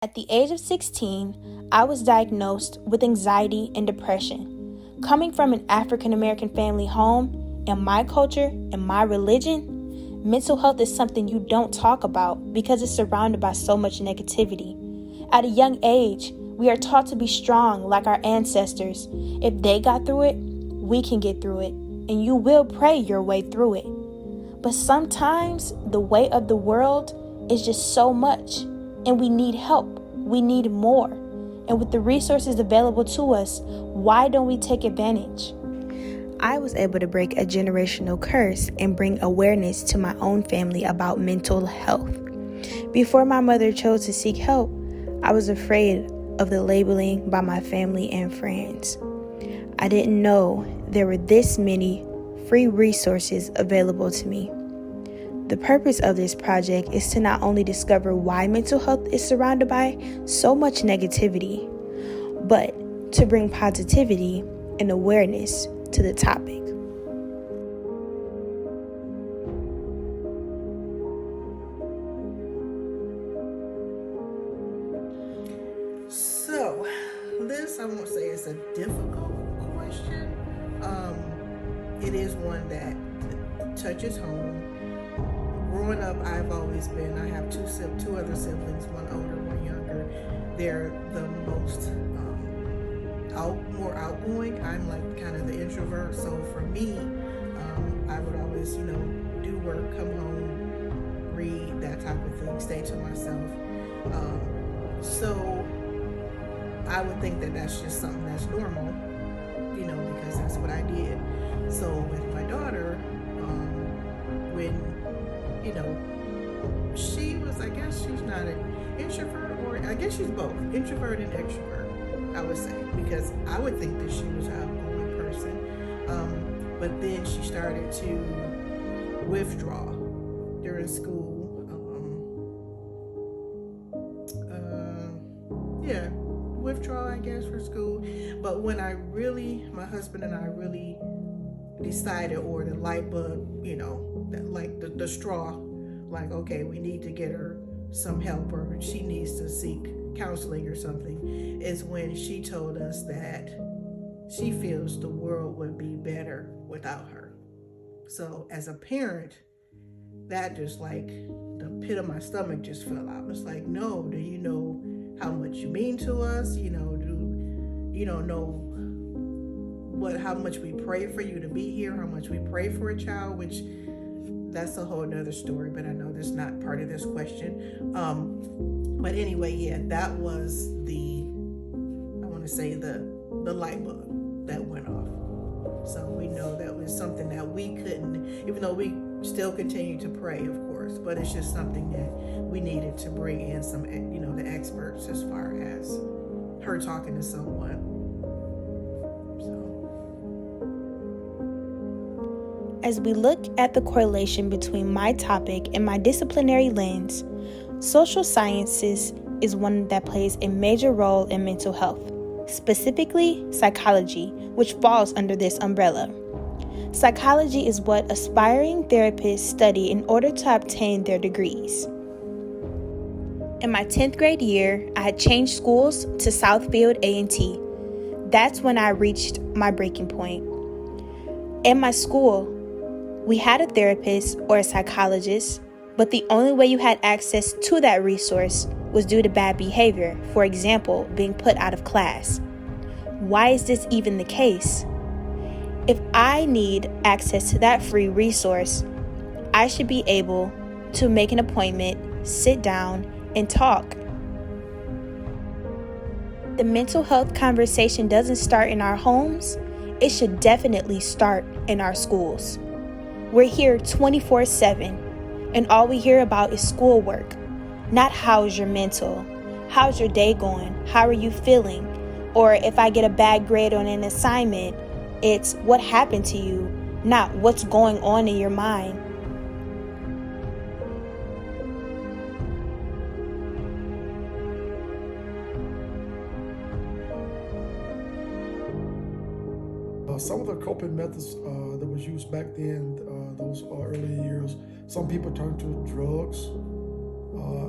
At the age of 16, I was diagnosed with anxiety and depression. Coming from an African American family home, in my culture, and my religion, mental health is something you don't talk about because it's surrounded by so much negativity. At a young age, we are taught to be strong like our ancestors. If they got through it, we can get through it, and you will pray your way through it. But sometimes the weight of the world is just so much, and we need help. We need more. And with the resources available to us, why don't we take advantage? I was able to break a generational curse and bring awareness to my own family about mental health. Before my mother chose to seek help, I was afraid of the labeling by my family and friends. I didn't know there were this many free resources available to me. The purpose of this project is to not only discover why mental health is surrounded by so much negativity, but to bring positivity and awareness to the topic. So, this I won't say is a difficult question. It is one that touches home. Growing up, I've always been, I have two other siblings, one older, one younger. They're the most more outgoing. I'm like kind of the introvert. So for me, I would always, do work, come home, read, that type of thing, stay to myself. So I would think that that's just something that's normal, because that's what I did. So with my daughter, when she was, I guess she's not an introvert, or I guess she's both, introvert and extrovert, I would say, because I would think that she was an outgoing person. But then she started to withdraw during school. Withdraw, I guess, for school. But when my husband and I really decided, or the light bulb, that like the straw, like, okay, we need to get her some help, or she needs to seek counseling or something, is when she told us that she feels the world would be better without her. So as a parent, that just like the pit of my stomach just fell out. It's like, no, do you know how much you mean to us? Do you don't know how much we pray for you to be here, how much we pray for a child, which that's a whole nother story, but I know that's not part of this question. But anyway, yeah, that was the light bulb that went off. So we know that was something that we couldn't, even though we still continue to pray, of course, but it's just something that we needed to bring in some, the experts as far as her talking to someone. As we look at the correlation between my topic and my disciplinary lens, social sciences is one that plays a major role in mental health, specifically psychology, which falls under this umbrella. Psychology is what aspiring therapists study in order to obtain their degrees. In my 10th grade year, I had changed schools to Southfield A&T. That's when I reached my breaking point. In my school, we had a therapist or a psychologist, but the only way you had access to that resource was due to bad behavior, for example, being put out of class. Why is this even the case? If I need access to that free resource, I should be able to make an appointment, sit down, and talk. The mental health conversation doesn't start in our homes. It should definitely start in our schools. We're here 24/7, and all we hear about is schoolwork. Not how's your mental, how's your day going, how are you feeling, or if I get a bad grade on an assignment, it's what happened to you, not what's going on in your mind. Some of the coping methods that was used back then, those early years, some people turned to drugs,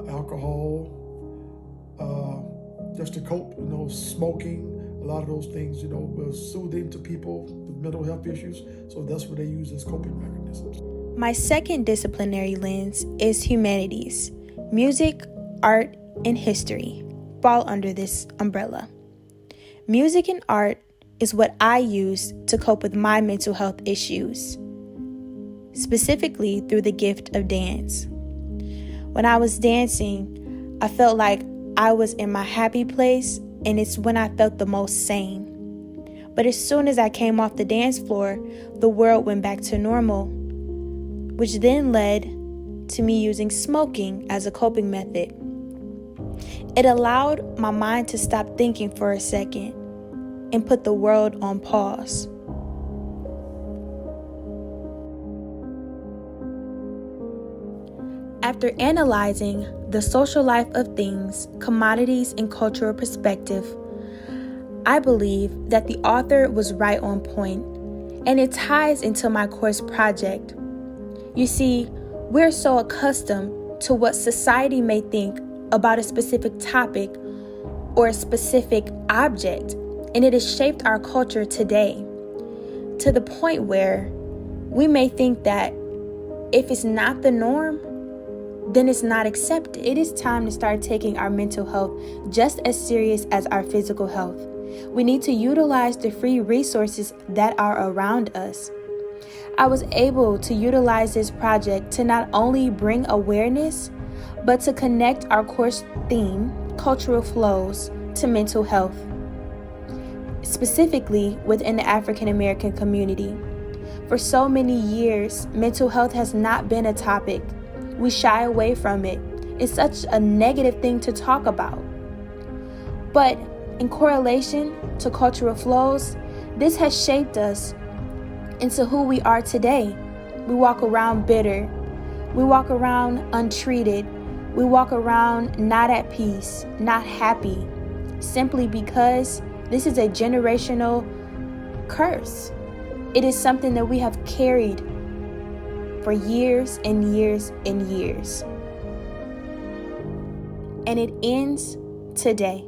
alcohol, just to cope, smoking, a lot of those things, was soothing to people with mental health issues. So that's what they use as coping mechanisms. My second disciplinary lens is humanities. Music, art, and history fall under this umbrella. Music and art is what I use to cope with my mental health issues, specifically through the gift of dance. When I was dancing, I felt like I was in my happy place, and it's when I felt the most sane. But as soon as I came off the dance floor, the world went back to normal, which then led to me using smoking as a coping method. It allowed my mind to stop thinking for a second and put the world on pause. After analyzing the social life of things, commodities, and cultural perspective, I believe that the author was right on point, and it ties into my course project. You see, we're so accustomed to what society may think about a specific topic or a specific object, and it has shaped our culture today to the point where we may think that if it's not the norm, then it's not accepted. It is time to start taking our mental health just as serious as our physical health. We need to utilize the free resources that are around us. I was able to utilize this project to not only bring awareness, but to connect our course theme, cultural flows, to mental health, specifically within the African American community. For so many years, mental health has not been a topic. We shy away from it. It's such a negative thing to talk about. But in correlation to cultural flows, this has shaped us into who we are today. We walk around bitter. We walk around untreated. We walk around not at peace, not happy, simply because this is a generational curse. It is something that we have carried for years and years and years. And it ends today.